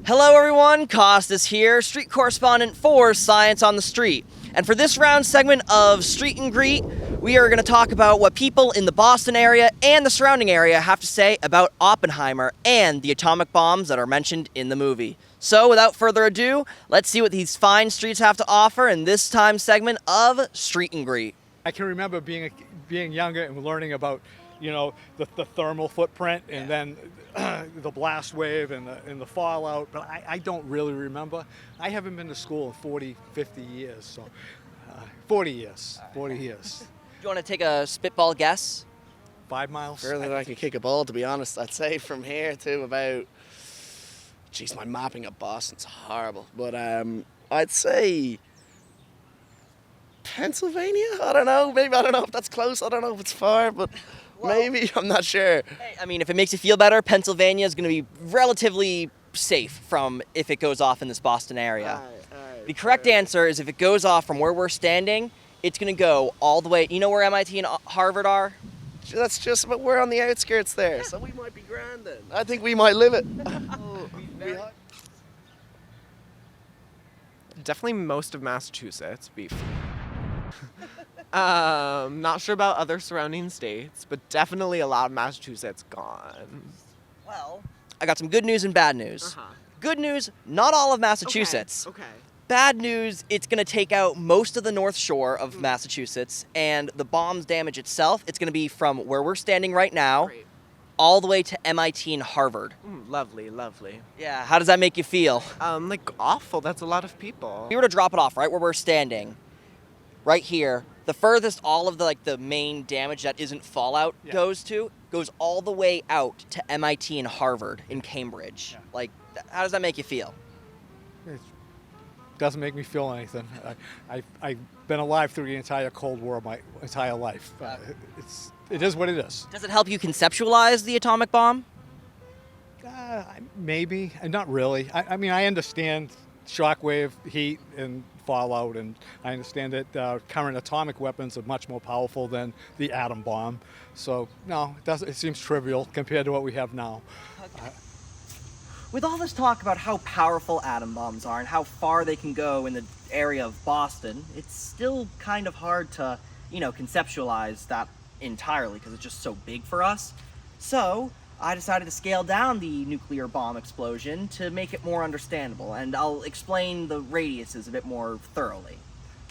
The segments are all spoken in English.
Hello everyone, Kostas here, street correspondent for Science on the Street. And for this round segment of Street and Greet, we are going to talk about what people in the Boston area and the surrounding area have to say about Oppenheimer and the atomic bombs that are mentioned in the movie. So without further ado, let's see what these fine streets have to offer in this time segment of Street and Greet. I can remember being younger and learning about, the thermal footprint and then the blast wave and the fallout, but I don't really remember. I haven't been to school in 40, 50 years, so 40 years. Do you want to take a spitball guess? 5 miles? Further than I can kick a ball, to be honest. I'd say from here to about, geez, my mapping of Boston's horrible, but I'd say Pennsylvania? I don't know if that's close, I don't know if it's far, but maybe, I'm not sure. Hey, I mean, if it makes you feel better, Pennsylvania is going to be relatively safe from if it goes off in this Boston area. The correct answer is if it goes off from where we're standing, it's going to go all the way. You know where MIT and Harvard are? That's just, but we're on the outskirts there, so we might be grand then. I think we might live it. Definitely most of Massachusetts, beef. Not sure about other surrounding states, but definitely a lot of Massachusetts gone. Well, I got some good news and bad news. Good news, not all of Massachusetts. Okay. Bad news, it's going to take out most of the North Shore of Massachusetts, and the bomb's damage itself, it's going to be from where we're standing right now, Great. all the way to MIT and Harvard. Lovely, lovely. Yeah, how does that make you feel? Like awful, that's a lot of people. If we were to drop it off right where we're standing, right here, the furthest all of the main damage that isn't fallout goes all the way out to MIT and Harvard in Cambridge. Yeah. How does that make you feel? It doesn't make me feel anything. I've been alive through the entire Cold War my entire life. It is what it is. Does it help you conceptualize the atomic bomb? Maybe, not really. I mean, I understand shockwave, heat, and fallout, and I understand that current atomic weapons are much more powerful than the atom bomb. So, no, it seems trivial compared to what we have now. Okay. With all this talk about how powerful atom bombs are and how far they can go in the area of Boston, it's still kind of hard to, conceptualize that entirely because it's just so big for us. So I decided to scale down the nuclear bomb explosion to make it more understandable, and I'll explain the radiuses a bit more thoroughly.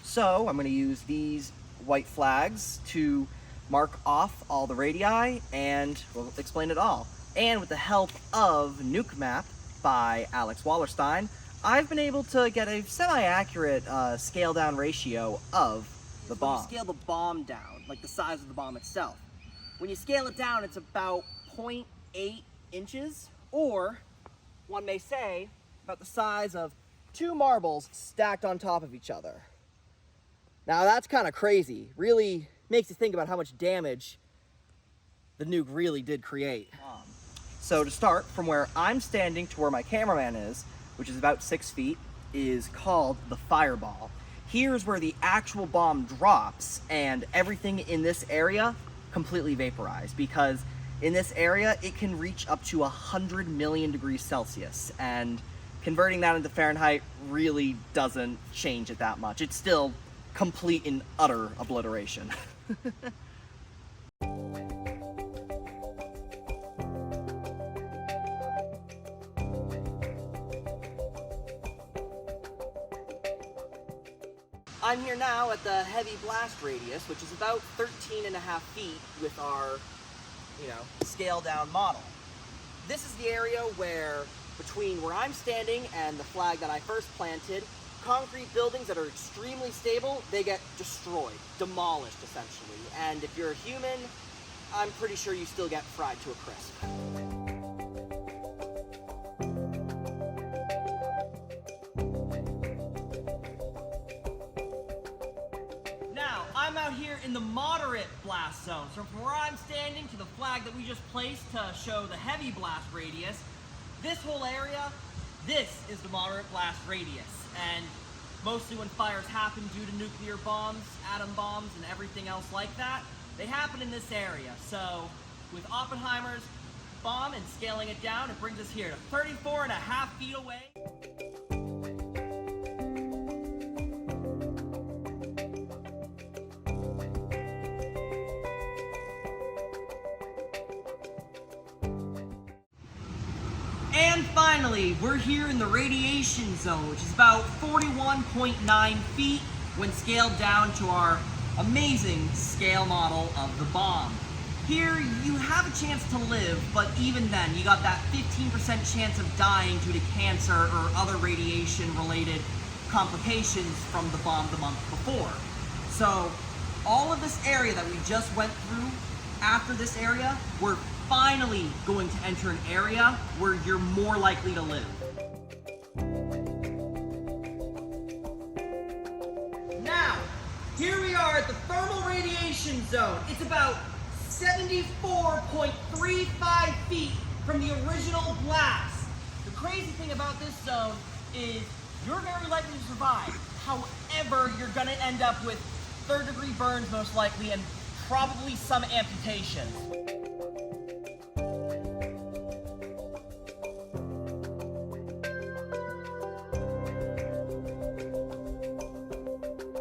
So I'm going to use these white flags to mark off all the radii, and we'll explain it all. And with the help of Nuke Map by Alex Wallerstein, I've been able to get a semi-accurate scale-down ratio of the bomb. When you scale the bomb down, like the size of the bomb itself, when you scale it down, it's about 0.8 inches, or one may say about the size of 2 marbles stacked on top of each other. Now that's kind of crazy. Really makes you think about how much damage the nuke really did create. So to start, from where I'm standing to where my cameraman is, which is about 6 feet, is called the fireball. Here's where the actual bomb drops, and everything in this area completely vaporized, because in this area it can reach up to 100 million degrees Celsius, and converting that into Fahrenheit really doesn't change it that much. It's still complete and utter obliteration. I'm here now at the heavy blast radius, which is about 13.5 feet with our, scale down model. This is the area where, between where I'm standing and the flag that I first planted, concrete buildings that are extremely stable, they get destroyed, demolished essentially. And if you're a human, I'm pretty sure you still get fried to a crisp. I'm out here in the moderate blast zone. So from where I'm standing to the flag that we just placed to show the heavy blast radius, this whole area, this is the moderate blast radius. And mostly when fires happen due to nuclear bombs, atom bombs, and everything else like that, they happen in this area. So with Oppenheimer's, bomb and scaling it down, it brings us here to 34.5 feet away. And finally, we're here in the radiation zone, which is about 41.9 feet when scaled down to our amazing scale model of the bomb. Here, you have a chance to live, but even then, you got that 15% chance of dying due to cancer or other radiation-related complications from the bomb the month before. So, all of this area that we just went through, after this area, we're finally going to enter an area where you're more likely to live. Now, here we are at the thermal radiation zone. It's about 74.35 feet from the original blast. The crazy thing about this zone is you're very likely to survive. However, you're gonna end up with third-degree burns most likely and probably some amputations.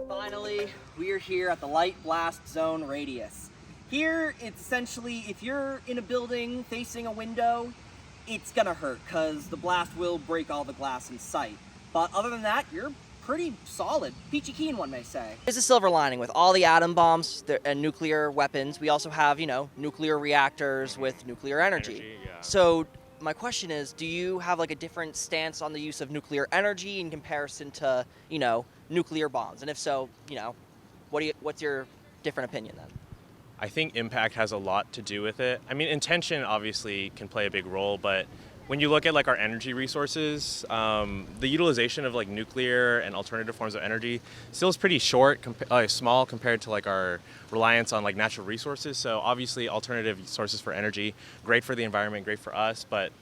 Finally, we are here at the light blast zone radius. Here, it's essentially, if you're in a building facing a window, it's gonna hurt because the blast will break all the glass in sight. But other than that, you're pretty solid. Peachy keen, one may say. There's a silver lining with all the atom bombs and nuclear weapons. We also have, nuclear reactors with nuclear energy. So my question is, do you have like a different stance on the use of nuclear energy in comparison to, nuclear bombs? And if so, what's your different opinion then? I think impact has a lot to do with it. I mean, intention obviously can play a big role, but when you look at like our energy resources, the utilization of like nuclear and alternative forms of energy still is pretty small compared to like our reliance on like natural resources. So obviously alternative sources for energy, great for the environment, great for us, but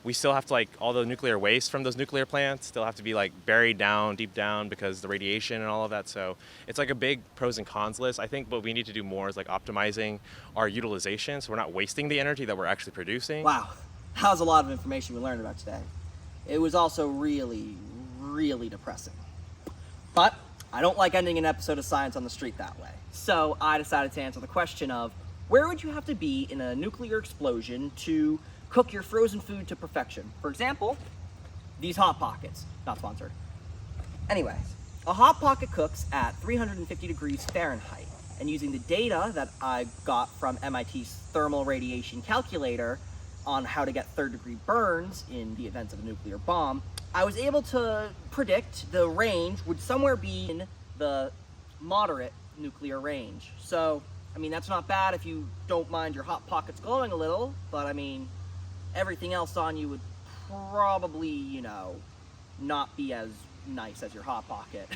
we still have to like all the nuclear waste from those nuclear plants still have to be like buried down, deep down because the radiation and all of that. So it's like a big pros and cons list. I think what we need to do more is like optimizing our utilization so we're not wasting the energy that we're actually producing. Wow, that was a lot of information we learned about today. It was also really, really depressing. But I don't like ending an episode of Science on the Street that way. So I decided to answer the question of where would you have to be in a nuclear explosion to cook your frozen food to perfection? For example, these Hot Pockets. Not sponsored. Anyways, a Hot Pocket cooks at 350 degrees Fahrenheit. And using the data that I got from MIT's thermal radiation calculator on how to get third-degree burns in the event of a nuclear bomb, I was able to predict the range would somewhere be in the moderate nuclear range. So, that's not bad if you don't mind your Hot Pockets glowing a little, but everything else on you would probably, not be as nice as your Hot Pocket.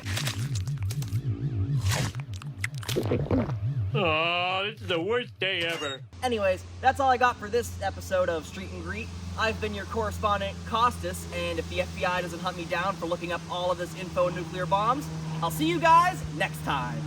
Oh, this is the worst day ever. Anyways, that's all I got for this episode of Street and Greet. I've been your correspondent, Kostas, and if the FBI doesn't hunt me down for looking up all of this info on nuclear bombs, I'll see you guys next time.